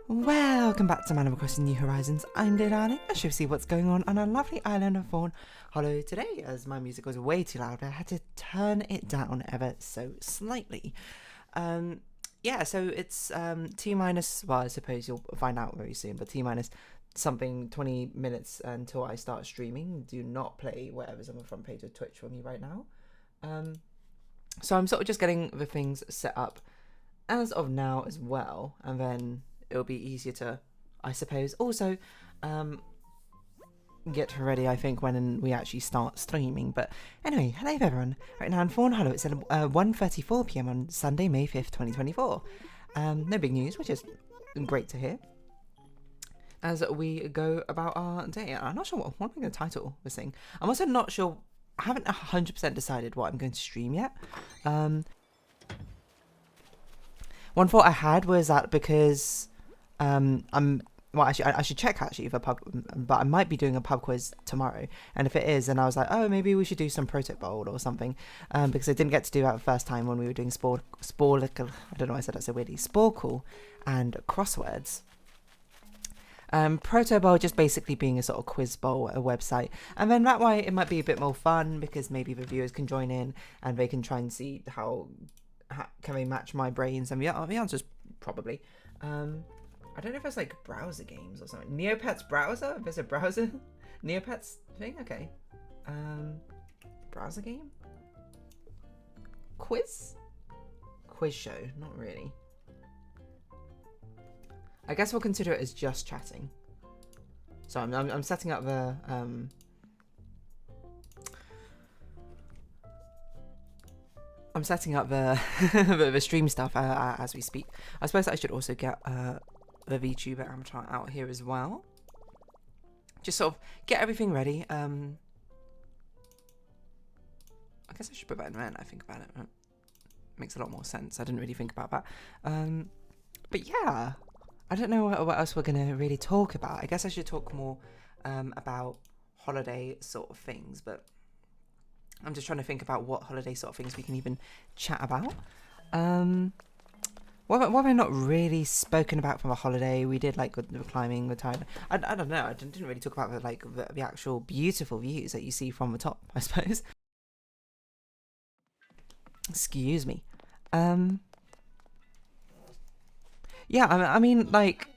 Welcome back to Man Across New Horizons. I'm Darling. I should see what's going on our lovely island of Fawnhallow today. As my music was way too loud, I had to turn it down ever so slightly. Yeah, so it's T minus, well, I suppose you'll find out very soon, but T minus something 20 minutes until I start streaming. Do not play whatever's on the front page of Twitch for me right now. So I'm sort of just getting the things set up as of now as well, and then it'll be easier to, I suppose, also get ready, I think, when we actually start streaming. But anyway, hello everyone. Right now in Fawnhallow, it's at 1:34 p.m. on Sunday, May 5th, 2024. No big news, which is great to hear. As we go about our day, I'm not sure what I'm going to title this thing. I'm also not sure, I haven't 100% decided what I'm going to stream yet. One thought I had was that because I should check actually for pub, but I might be doing a pub quiz tomorrow, and if it is, then I was like, oh, maybe we should do some Proto Bowl or something, because I didn't get to do that the first time when we were doing I don't know why I said that so weirdly, Sporkle and crosswords. Proto Bowl just basically being a sort of quiz bowl, a website, and then that way it might be a bit more fun because maybe the viewers can join in and they can try and see how can they match my brains, and the answer's probably. I don't know if it's like browser games or something. Neopets browser? If it's a browser Neopets thing? Okay. Browser game? Quiz show? Not really. I guess we'll consider it as just chatting. So I'm setting up the I'm setting up the stream stuff as we speak. I suppose I should also get the VTuber avatar out here as well. Just sort of get everything ready. I guess I should put that in there. I think about it. It makes a lot more sense. I didn't really think about that. But yeah, I don't know what else we're gonna really talk about. I guess I should talk more about holiday sort of things, but I'm just trying to think about what holiday sort of things we can even chat about. What have I not really spoken about from a holiday? We did like the climbing, the tide. I don't know. I didn't really talk about the actual beautiful views that you see from the top, I suppose. Excuse me. Yeah, I mean, like,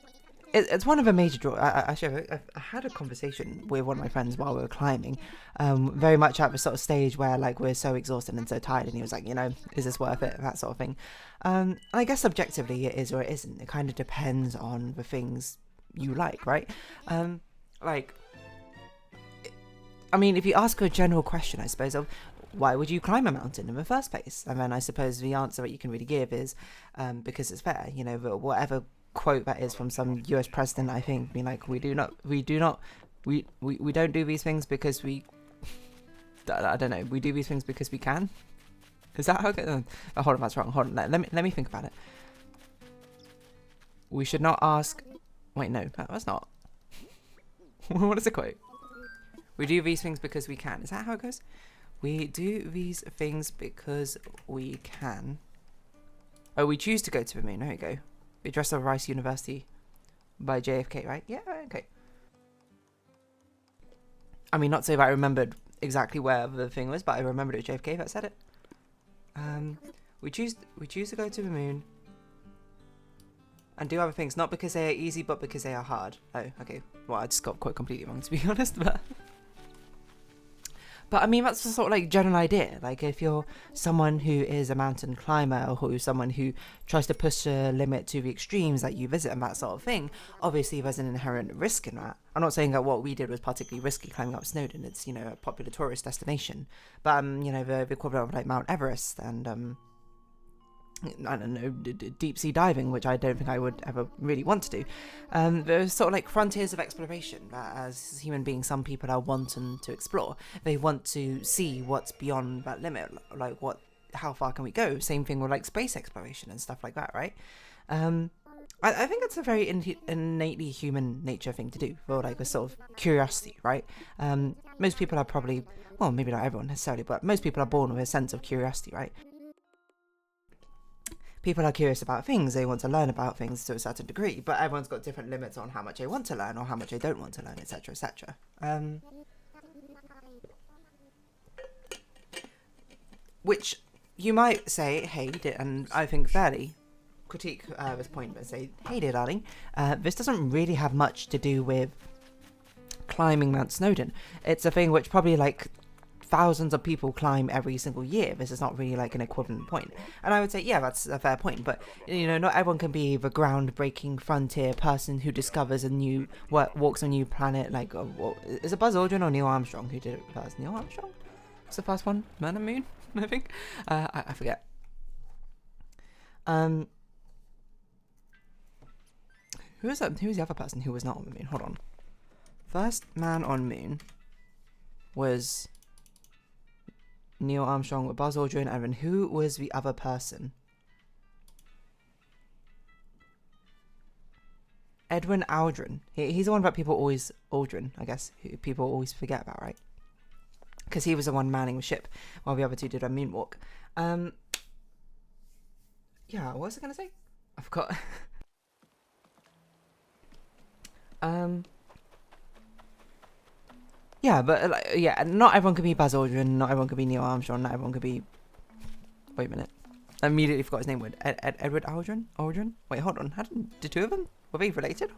it's one of the major draws. Actually, I had a conversation with one of my friends while we were climbing, very much at the sort of stage where, like, we're so exhausted and so tired, and he was like, you know, is this worth it? That sort of thing. I guess subjectively it is or it isn't. It kind of depends on the things you like, right? Like, I mean, if you ask a general question, I suppose, of why would you climb a mountain in the first place? And then I suppose the answer that you can really give is because it's fair, you know, whatever quote that is from some US president, I think, being like, we don't do these things because we, I don't know, we do these things because we can. Is that how it goes? Oh, hold on, that's wrong. Hold on, let me think about it. We should not ask. Wait, no, that's not. What is the quote? We do these things because we can. Is that how it goes? We do these things because we can. Oh, we choose to go to the moon. There you go. The Address of Rice University by JFK, right? Yeah, okay. I mean, not so that I remembered exactly where the thing was, but I remembered it was JFK that said it. We choose to go to the moon and do other things, not because they are easy, but because they are hard. Oh, okay. Well, I just got quite completely wrong, to be honest, But I mean, that's the sort of like general idea. Like, if you're someone who is a mountain climber, or who's someone who tries to push a limit to the extremes that you visit and that sort of thing, obviously there's an inherent risk in that. I'm not saying that what we did was particularly risky climbing up Snowdon. It's, you know, a popular tourist destination. But, you know, the equivalent of like Mount Everest and, I don't know, deep sea diving, which I don't think I would ever really want to do. There's sort of like frontiers of exploration that, as human beings, some people are wanting to explore. They want to see what's beyond that limit, like how far can we go? Same thing with like space exploration and stuff like that, right? I think it's a very innately human nature thing to do, for like a sort of curiosity, right? Most people are probably, well, maybe not everyone necessarily, but most people are born with a sense of curiosity, right? people are curious about things, they want to learn about things to a certain degree, but everyone's got different limits on how much they want to learn or how much they don't want to learn, etc., etc. Which you might say, hey, and I think fairly critique this point, but say, hey dear darling, this doesn't really have much to do with climbing Mount Snowdon. It's a thing which probably like thousands of people climb every single year. This is not really like an equivalent point. And I would say, yeah, that's a fair point, but you know, not everyone can be the groundbreaking frontier person who discovers a new, walks a new planet. Like, is it Buzz Aldrin or Neil Armstrong who did it first? Neil Armstrong? What's the first one? Man and Moon, I think. I forget. Who was that? Who was the other person who was not on the moon? Hold on. First man on moon was Neil Armstrong with Buzz Aldrin, and then who was the other person? Edwin Aldrin. He's the one that people always, Aldrin, I guess, who people always forget about, right? Because he was the one manning the ship while the other two did a moonwalk. Yeah, what was I going to say? I forgot. Yeah, but yeah, not everyone could be Buzz Aldrin, not everyone could be Neil Armstrong, not everyone could be... Wait a minute. I immediately forgot his name. Edward Aldrin? Aldrin? Wait, hold on. How did the two of them? Were they related?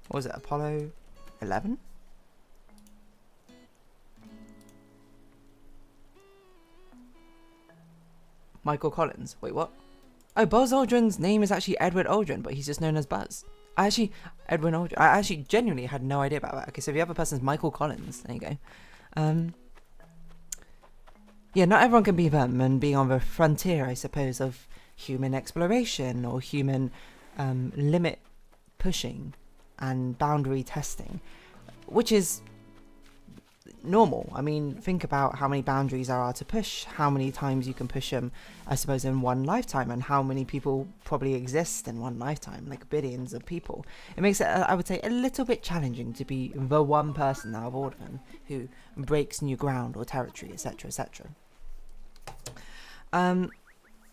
What was it? Apollo 11? Michael Collins. Wait, what? Oh, Buzz Aldrin's name is actually Edward Aldrin, but he's just known as Buzz. Edwin Aldrin. I actually genuinely had no idea about that. Okay, so the other person's Michael Collins. There you go. Yeah, not everyone can be them and be on the frontier, I suppose, of human exploration or human limit pushing and boundary testing, which is normal. I mean, think about how many boundaries there are to push, how many times you can push them, I suppose, in one lifetime, and how many people probably exist in one lifetime, like billions of people. It makes it, I would say, a little bit challenging to be the one person out of all of them who breaks new ground or territory, etc., etc.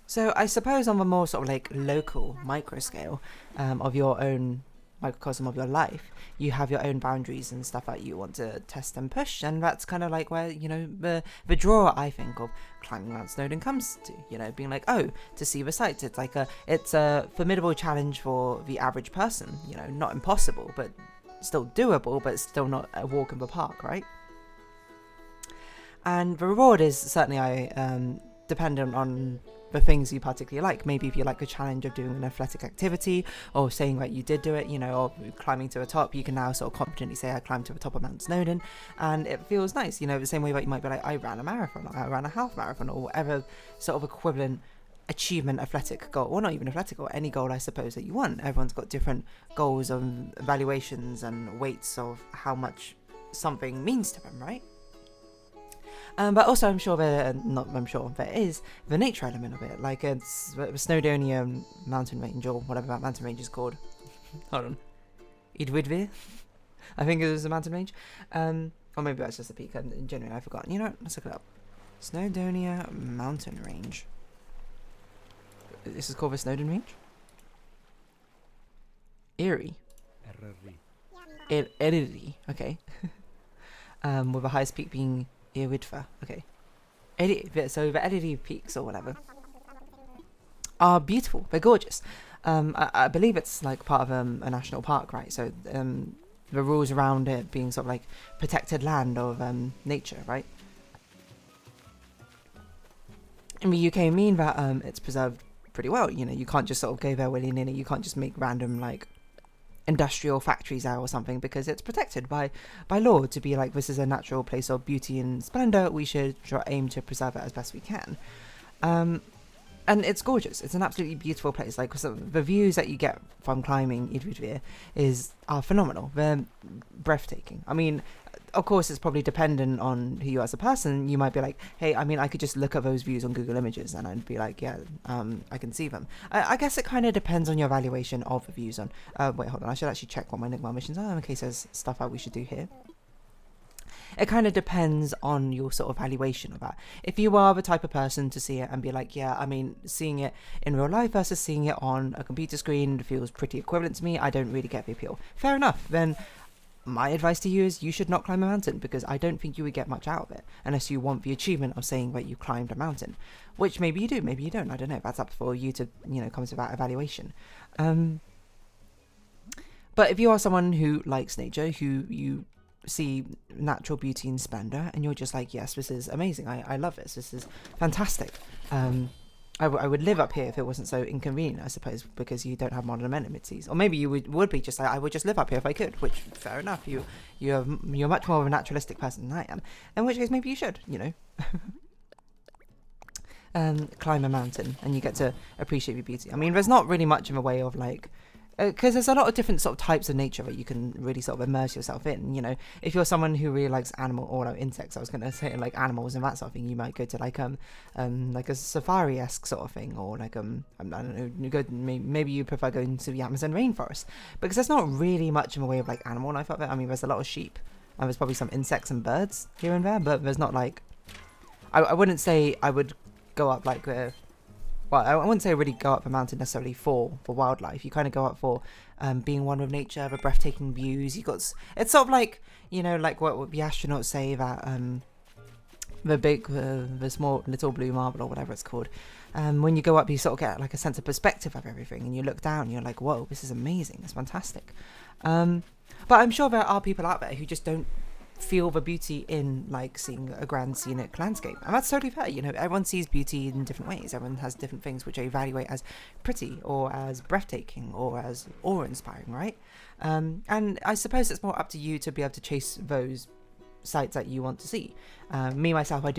So I suppose on the more sort of like local micro scale of your own microcosm of your life, you have your own boundaries and stuff that you want to test and push, and that's kind of like where, you know, the draw, I think, of climbing Mount Snowdon comes to, you know, being like, oh, to see the sights. It's a formidable challenge for the average person, you know, not impossible, but still doable, but still not a walk in the park, right? And the reward is certainly dependent on the things you particularly like. Maybe if you like the challenge of doing an athletic activity or saying that you did do it, you know, or climbing to the top, you can now sort of confidently say, I climbed to the top of Mount Snowdon, and it feels nice, you know, the same way that you might be like, I ran a marathon, or I ran a half marathon, or whatever sort of equivalent achievement athletic goal, or not even athletic goal, any goal I suppose that you want. Everyone's got different goals and evaluations and weights of how much something means to them, right? But also there is the nature element of it, like it's the Snowdonia mountain range, or whatever that mountain range is called. Hold on. Idwidvir? I think it was a mountain range. Or maybe that's just a peak, and genuinely I've forgotten. You know what, let's look it up. Snowdonia mountain range. This is called the Snowdon range? Erie. Erie, okay. With the highest peak being Eridfa, okay. So the Erie peaks or whatever are beautiful. They're gorgeous. I believe it's like part of a national park, right? So the rules around it being sort of like protected land of nature, right? In the UK mean that it's preserved pretty well. You know, you can't just sort of go there willy-nilly. You can't just make random like industrial factories there or something, because it's protected by law to be like, this is a natural place of beauty and splendor, we should aim to preserve it as best we can. And it's gorgeous. It's an absolutely beautiful place. Like, the views that you get from climbing Idvidvir are phenomenal. They're breathtaking. I mean, of course, it's probably dependent on who you are as a person. You might be like, hey, I mean, I could just look at those views on Google Images and I'd be like, yeah, I can see them. I guess it kind of depends on your evaluation of the views on... wait, hold on. I should actually check what my missions are in case there's stuff that we should do here. it kind of depends on your sort of valuation of that. If you are the type of person to see it and be like, yeah, I mean, seeing it in real life versus seeing it on a computer screen feels pretty equivalent to me, I don't really get the appeal. Fair enough. Then my advice to you is you should not climb a mountain, because I don't think you would get much out of it unless you want the achievement of saying that you climbed a mountain, which maybe you do, maybe you don't. I don't know. That's up for you to, come to that evaluation. But if you are someone who likes nature, who you see natural beauty and splendor, and you're just like, yes, this is amazing. I love this is fantastic. I would live up here if it wasn't so inconvenient, I suppose, because you don't have modern amenities. Or maybe you would be just like, I would just live up here if I could, which, fair enough. You're much more of a naturalistic person than I am. In which case, maybe you should, climb a mountain, and you get to appreciate the beauty. I mean, there's not really much in a way of like, because there's a lot of different sort of types of nature that you can really sort of immerse yourself in. If you're someone who really likes insects, I was going to say like animals and that sort of thing, you might go to like a safari-esque sort of thing, or like I don't know, maybe you prefer going to the Amazon rainforest, because there's not really much in the way of like animal life up there. I mean, there's a lot of sheep, and there's probably some insects and birds here and there, but there's not like, I wouldn't say I would go up like well, I wouldn't say really go up a mountain necessarily for wildlife. You kind of go up for being one with nature, the breathtaking views. It's sort of like, like what the astronauts say that the small little blue marble, or whatever it's called. When you go up, you sort of get like a sense of perspective of everything, and you look down, and you're like, whoa, this is amazing, it's fantastic. But I'm sure there are people out there who just don't feel the beauty in like seeing a grand scenic landscape, and that's totally fair. Everyone sees beauty in different ways. Everyone has different things which they evaluate as pretty, or as breathtaking, or as awe-inspiring, right? And I suppose it's more up to you to be able to chase those sights that you want to see. Me myself, I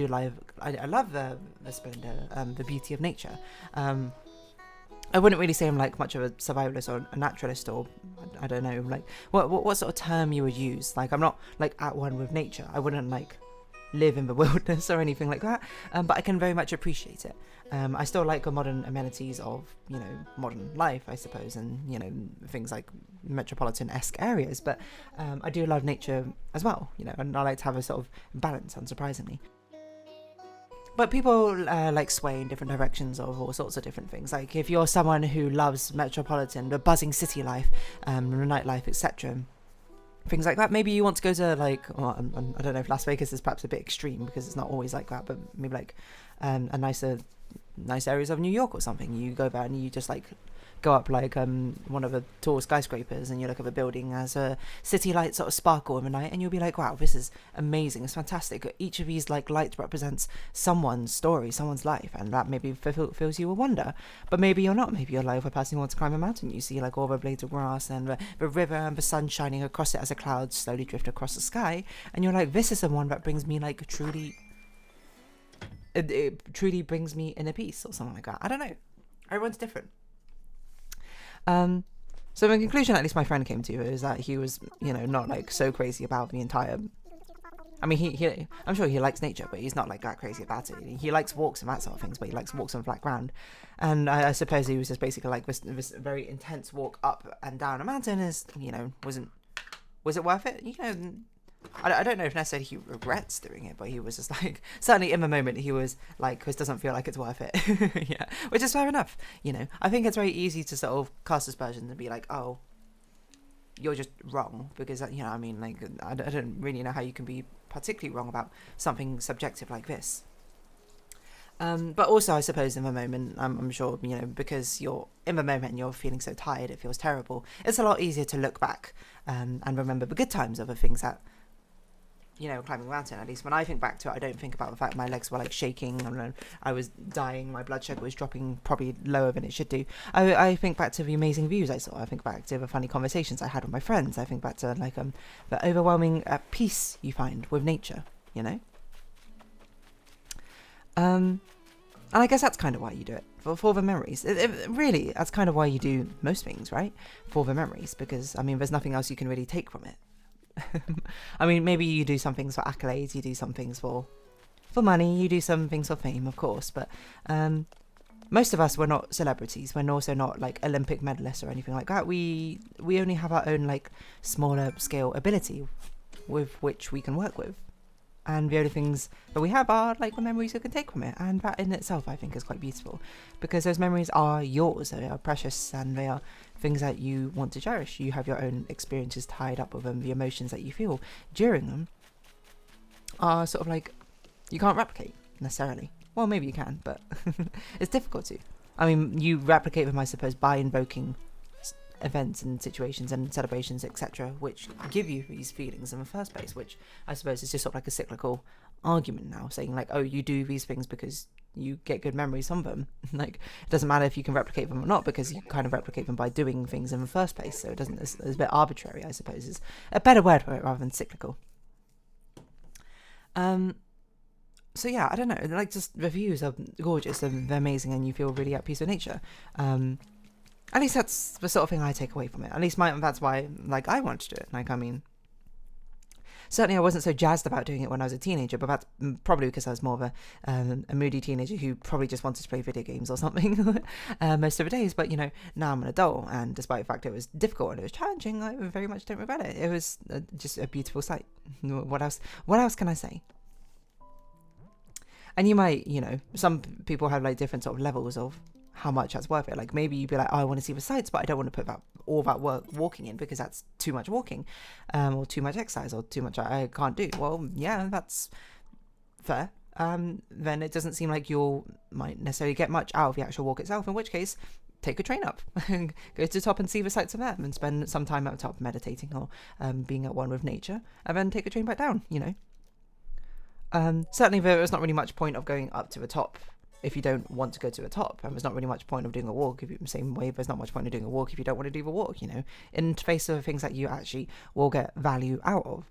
love the splendor, the beauty of nature. I wouldn't really say I'm like much of a survivalist or a naturalist, or I don't know, like what sort of term you would use. Like, I'm not like at one with nature. I wouldn't like live in the wilderness or anything like that, but I can very much appreciate it. I still like the modern amenities of modern life, I suppose, and things like metropolitan-esque areas, but I do love nature as well, and I like to have a sort of balance, unsurprisingly. But people like sway in different directions of all sorts of different things. Like, if you're someone who loves metropolitan, the buzzing city life, nightlife, etc., things like that, maybe you want to go to like, I don't know if Las Vegas is perhaps a bit extreme, because it's not always like that, but maybe like a nice areas of New York or something. You go there and you just like go up like one of the tall skyscrapers, and you look at the building as a city lights sort of sparkle in the night, and you'll be like, wow, this is amazing, it's fantastic. Each of these like lights represents someone's story, someone's life, and that maybe fills you with wonder. But maybe you're not. Maybe you're like a person who wants to climb a mountain. You see like all the blades of grass and the river and the sun shining across it as the clouds slowly drift across the sky, and you're like, this is the one that brings me like it truly brings me inner peace, or something like that. I don't know, everyone's different. So in conclusion, at least my friend came to, is that he was, not like so crazy about the entire, I mean, he I'm sure he likes nature, but he's not like that crazy about it. He likes walks and that sort of things, but he likes walks on flat ground. And I suppose he was just basically like this very intense walk up and down a mountain is, was it worth it? I don't know if necessarily he regrets doing it, but he was just like, certainly in the moment he was like, Chris doesn't feel like it's worth it. Yeah, which is fair enough. I think it's very easy to sort of cast aspersions and be like, oh, you're just wrong, because I mean, like, I don't really know how you can be particularly wrong about something subjective like this. But also, I suppose in the moment, I'm sure, because you're in the moment and you're feeling so tired, it feels terrible. It's a lot easier to look back and remember the good times of the things that, climbing a mountain. At least when I think back to it, I don't think about the fact my legs were like shaking, and I was dying, my blood sugar was dropping probably lower than it should do. I think back to the amazing views I saw. I think back to the funny conversations I had with my friends. I think back to like the overwhelming peace you find with nature, And I guess that's kind of why you do it, for the memories. Really, that's kind of why you do most things, right? For the memories, because, I mean, there's nothing else you can really take from it. I mean, maybe you do some things for accolades, you do some things for money, you do some things for fame, of course, but most of us, we're not celebrities. We're also not like Olympic medalists or anything like that. We only have our own like smaller scale ability with which we can work with. And the only things that we have are like the memories you can take from it, and that in itself I think is quite beautiful, because those memories are yours, they are precious, and they are things that you want to cherish. You have your own experiences tied up with them. The emotions that you feel during them are sort of like, you can't replicate necessarily. Well, maybe you can, but it's difficult to. I mean, you replicate them, I suppose, by invoking events and situations and celebrations, etc., which give you these feelings in the first place, which I suppose is just sort of like a cyclical argument now, saying like, oh, you do these things because you get good memories from them. Like, it doesn't matter if you can replicate them or not, because you kind of replicate them by doing things in the first place, so it doesn't, it's a bit arbitrary, I suppose, is a better word for it rather than cyclical. So yeah, I don't know, like, just the views are gorgeous and they're amazing, and you feel really at peace with nature. At least that's the sort of thing I take away from it. At least that's why, like, I want to do it. Like, I mean, certainly I wasn't so jazzed about doing it when I was a teenager, but that's probably because I was more of a moody teenager who probably just wanted to play video games or something most of the days. But, you know, now I'm an adult, and despite the fact it was difficult and it was challenging, I very much don't regret it. It was just a beautiful sight. What else can I say? And you might, you know, some people have like different sort of levels of how much that's worth it. Like, maybe you'd be like, oh, I want to see the sights, but I don't want to put all that work walking in, because that's too much walking, or too much exercise, or too much I can't do. Well, yeah, that's fair. Then it doesn't seem like you might necessarily get much out of the actual walk itself, in which case, take a train up, go to the top and see the sights of them, and spend some time at the top meditating or being at one with nature, and then take a train back down, you know. Certainly there's not really much point of going up to the top if you don't want to go to the top, and there's not really much point of doing a walk if you, same way there's not much point of doing a walk if you don't want to do the walk, you know, in face of things that you actually will get value out of.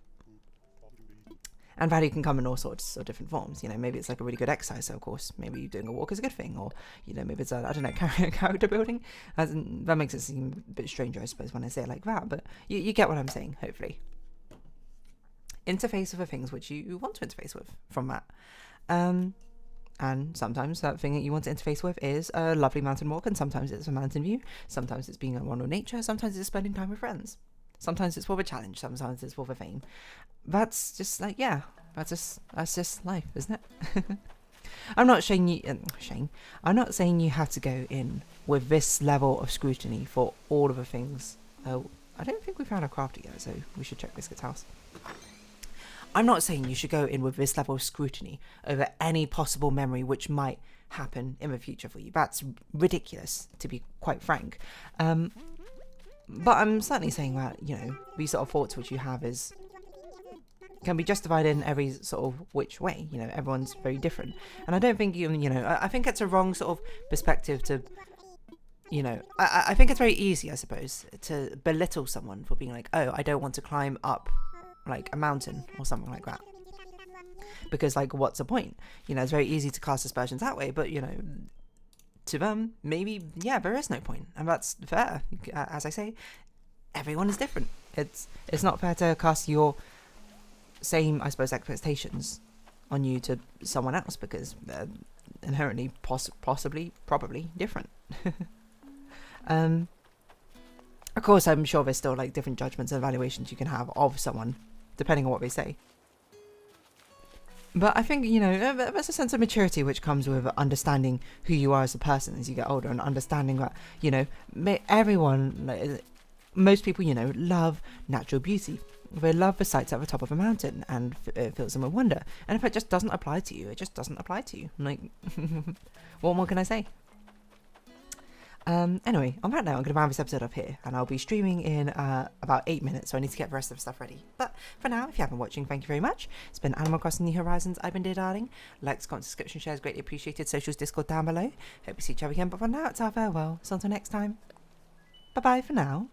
And value can come in all sorts of different forms, you know. Maybe it's like a really good exercise, so of course maybe doing a walk is a good thing, or, you know, maybe it's I don't know, character building. That makes it seem a bit stranger, I suppose, when I say it like that, but you get what I'm saying, hopefully. Interface with the things which you want to interface with from that. And sometimes that thing that you want to interface with is a lovely mountain walk, and sometimes it's a mountain view, sometimes it's being at one with nature, sometimes it's spending time with friends, sometimes it's for a challenge, sometimes it's for the fame. That's just like, yeah, that's just life, isn't it? I'm not saying I'm not saying you have to go in with this level of scrutiny for all of the things. I don't think we found a crafter yet, so we should check Biscuit's house. I'm not saying you should go in with this level of scrutiny over any possible memory which might happen in the future for you. That's ridiculous, to be quite frank. But I'm certainly saying that, you know, these sort of thoughts which you have can be justified in every sort of which way. You know, everyone's very different. And I don't think you know, I think it's a wrong sort of perspective to, you know, I think it's very easy, I suppose, to belittle someone for being like, oh, I don't want to climb up like a mountain or something like that, because like, what's the point? You know, it's very easy to cast aspersions that way, but, you know, to them maybe, yeah, there is no point, and that's fair. As I say, everyone is different. It's not fair to cast your same, I suppose, expectations on you to someone else, because they're inherently probably different. Of course, I'm sure there's still like different judgments and evaluations you can have of someone depending on what they say. But I think, you know, there's a sense of maturity which comes with understanding who you are as a person as you get older, and understanding that, you know, most people, you know, love natural beauty. They love the sights at the top of a mountain, and it fills them with wonder. And if it just doesn't apply to you, it just doesn't apply to you. Like, what more can I say? Anyway, on that note, I'm going to round this episode up here, and I'll be streaming in about 8 minutes, so I need to get the rest of the stuff ready. But for now, if you haven't been watching, thank you very much. It's been Animal Crossing New Horizons. I've been Dear Darling. Likes, comments, subscription, shares, greatly appreciated. Socials, Discord down below. Hope we see each other again, but for now, it's our farewell. So until next time, bye-bye for now.